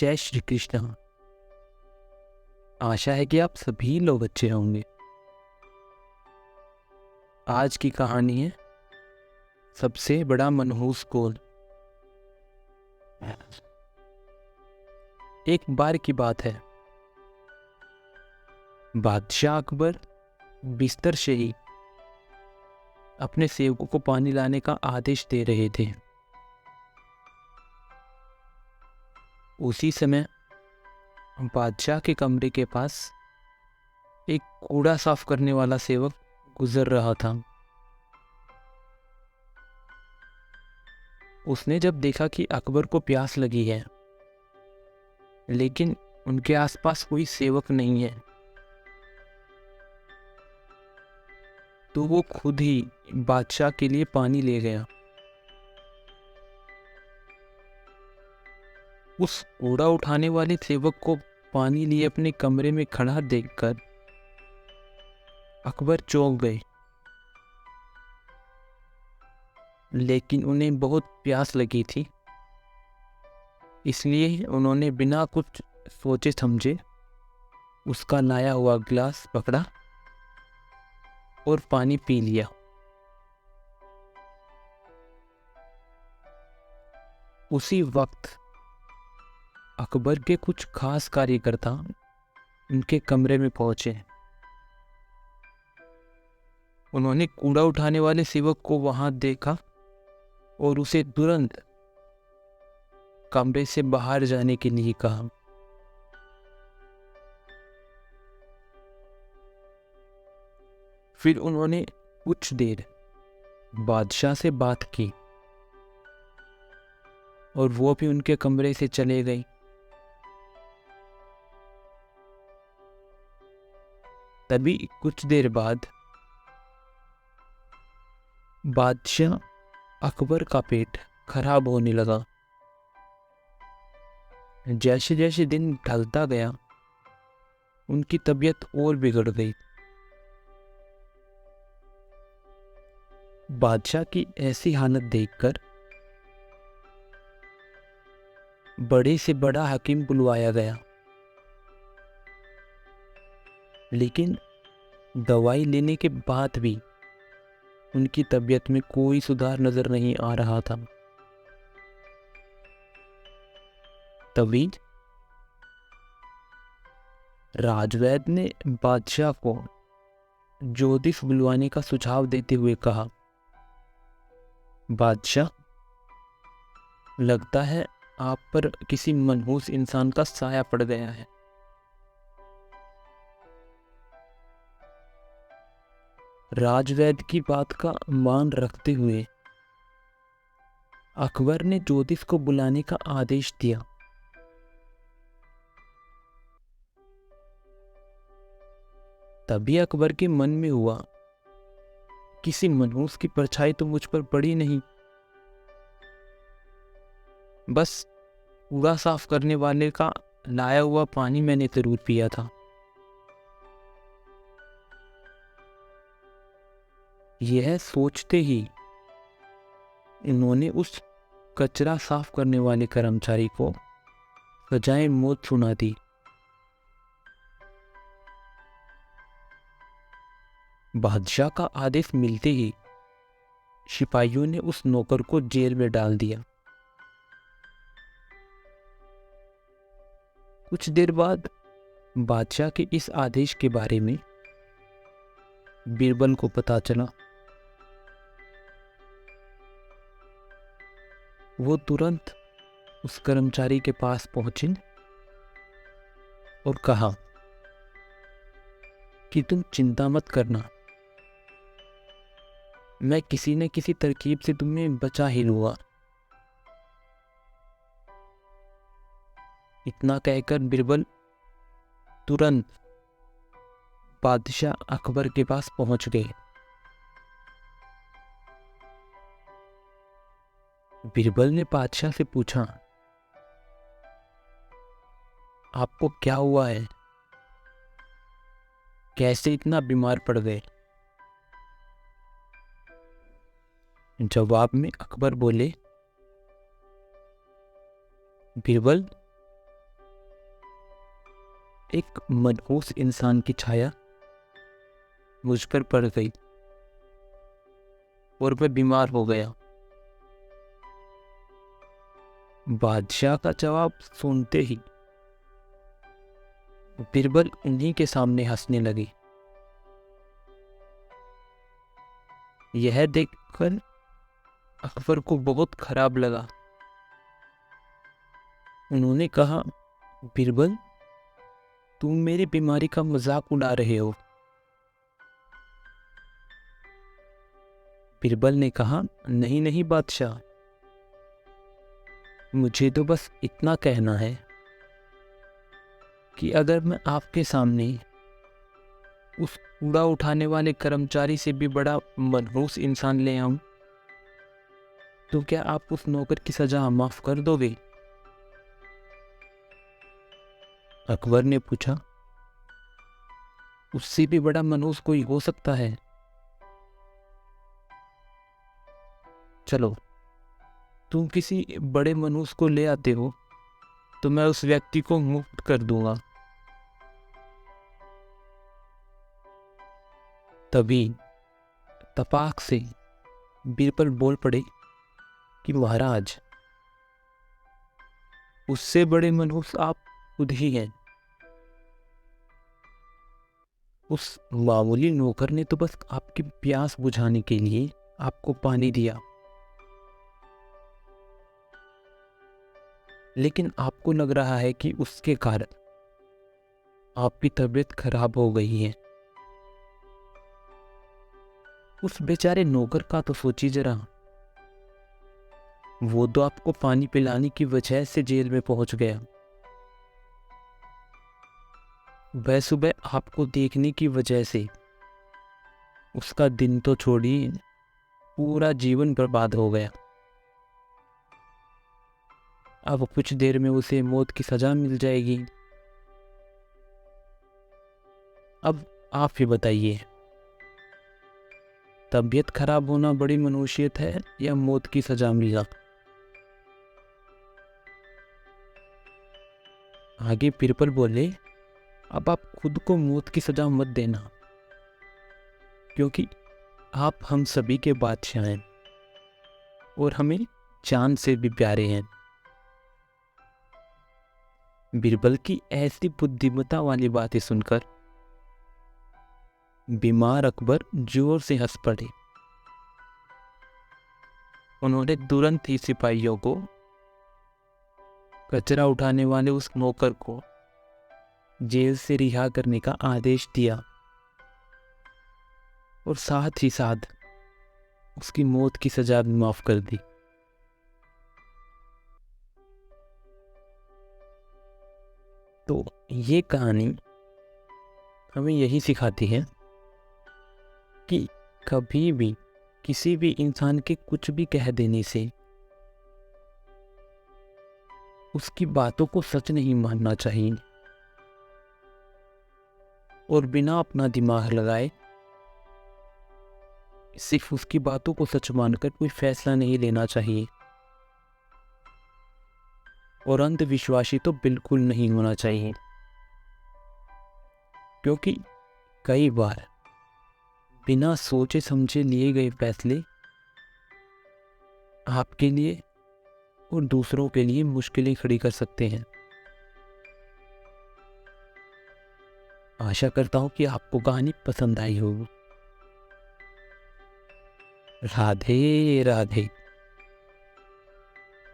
जय श्री कृष्ण। आशा है कि आप सभी लोग अच्छे होंगे। आज की कहानी है सबसे बड़ा मनहूस कौन। एक बार की बात है, बादशाह अकबर बिस्तर से ही अपने सेवकों को पानी लाने का आदेश दे रहे थे। उसी समय बादशाह के कमरे के पास एक कूड़ा साफ करने वाला सेवक गुजर रहा था। उसने जब देखा कि अकबर को प्यास लगी है, लेकिन उनके आसपास कोई सेवक नहीं है, तो वो खुद ही बादशाह के लिए पानी ले गया। उस कूड़ा उठाने वाले सेवक को पानी लिए अपने कमरे में खड़ा देखकर अकबर चौंक गए, लेकिन उन्हें बहुत प्यास लगी थी, इसलिए उन्होंने बिना कुछ सोचे समझे उसका लाया हुआ गिलास पकड़ा और पानी पी लिया। उसी वक्त अकबर के कुछ खास कार्यकर्ता उनके कमरे में पहुंचे। उन्होंने कूड़ा उठाने वाले सेवक को वहां देखा और उसे तुरंत कमरे से बाहर जाने के लिए कहा। फिर उन्होंने कुछ देर बादशाह से बात की और वो भी उनके कमरे से चले गए। तभी कुछ देर बाद बादशाह अकबर का पेट खराब होने लगा। जैसे जैसे दिन ढलता गया, उनकी तबीयत और बिगड़ गई। बादशाह की ऐसी हालत देखकर बड़े से बड़ा हकीम बुलवाया गया, लेकिन दवाई लेने के बाद भी उनकी तबीयत में कोई सुधार नजर नहीं आ रहा था। तभी राजवैद्य ने बादशाह को ज्योतिष बुलवाने का सुझाव देते हुए कहा, बादशाह, लगता है आप पर किसी मनहूस इंसान का साया पड़ गया है। राजवैद्य की बात का मान रखते हुए अकबर ने ज्योतिष को बुलाने का आदेश दिया। तभी अकबर के मन में हुआ, किसी मनहूस की परछाई तो मुझ पर पड़ी नहीं, बस कूड़ा साफ करने वाले का लाया हुआ पानी मैंने जरूर पिया था। यह सोचते ही इन्होंने उस कचरा साफ करने वाले कर्मचारी को सजाए मौत सुना दी। बादशाह का आदेश मिलते ही सिपाहियों ने उस नौकर को जेल में डाल दिया। कुछ देर बाद बादशाह के इस आदेश के बारे में बीरबल को पता चला। वो तुरंत उस कर्मचारी के पास पहुंचे और कहा कि तुम चिंता मत करना, मैं किसी न किसी तरकीब से तुम्हें बचा ही लूंगा। इतना कहकर बीरबल तुरंत बादशाह अकबर के पास पहुंच गए। बीरबल ने बादशाह से पूछा, आपको क्या हुआ है? कैसे इतना बीमार पड़ गए? जवाब में अकबर बोले, बीरबल, एक मनहूस इंसान की छाया मुझ पर पड़ गई और मैं बीमार हो गया। बादशाह का जवाब सुनते ही बिरबल उन्हीं के सामने हंसने लगी। यह देखकर अकबर को बहुत खराब लगा। उन्होंने कहा, बिरबल, तुम मेरी बीमारी का मजाक उड़ा रहे हो। बिरबल ने कहा, नहीं नहीं बादशाह, मुझे तो बस इतना कहना है कि अगर मैं आपके सामने उस कूड़ा उठाने वाले कर्मचारी से भी बड़ा मनहूस इंसान ले आऊं, तो क्या आप उस नौकर की सजा माफ कर दोगे? अकबर ने पूछा, उससे भी बड़ा मनहूस कोई हो सकता है? चलो, तुम किसी बड़े मनहूस को ले आते हो तो मैं उस व्यक्ति को मुक्त कर दूंगा। तभी तपाक से बीरबल बोल पड़े कि महाराज, उससे बड़े मनहूस आप खुद ही हैं। उस मामूली नौकर ने तो बस आपकी प्यास बुझाने के लिए आपको पानी दिया, लेकिन आपको लग रहा है कि उसके कारण आपकी तबीयत खराब हो गई है। उस बेचारे नौकर का तो सोचिए जरा, वो तो आपको पानी पिलाने की वजह से जेल में पहुंच गया। वह सुबह आपको देखने की वजह से उसका दिन तो छोड़िए, पूरा जीवन बर्बाद हो गया। अब कुछ देर में उसे मौत की सजा मिल जाएगी। अब आप ही बताइए, तबीयत खराब होना बड़ी मनुष्यत है या मौत की सजा मिलना? आगे बिरबल बोले, अब आप खुद को मौत की सजा मत देना, क्योंकि आप हम सभी के बादशाह हैं और हमें जान से भी प्यारे हैं। बिरबल की ऐसी बुद्धिमत्ता वाली बातें सुनकर बीमार अकबर जोर से हंस पड़े। उन्होंने तुरंत ही सिपाहियों को कचरा उठाने वाले उस नौकर को जेल से रिहा करने का आदेश दिया और साथ ही साथ उसकी मौत की सजा भी माफ कर दी। तो ये कहानी हमें यही सिखाती है कि कभी भी किसी भी इंसान के कुछ भी कह देने से उसकी बातों को सच नहीं मानना चाहिए और बिना अपना दिमाग लगाए सिर्फ उसकी बातों को सच मानकर कोई फैसला नहीं लेना चाहिए। और अंधविश्वासी तो बिल्कुल नहीं होना चाहिए, क्योंकि कई बार बिना सोचे समझे लिए गए फैसले आपके लिए और दूसरों के लिए मुश्किलें खड़ी कर सकते हैं। आशा करता हूं कि आपको कहानी पसंद आई होगी। राधे राधे।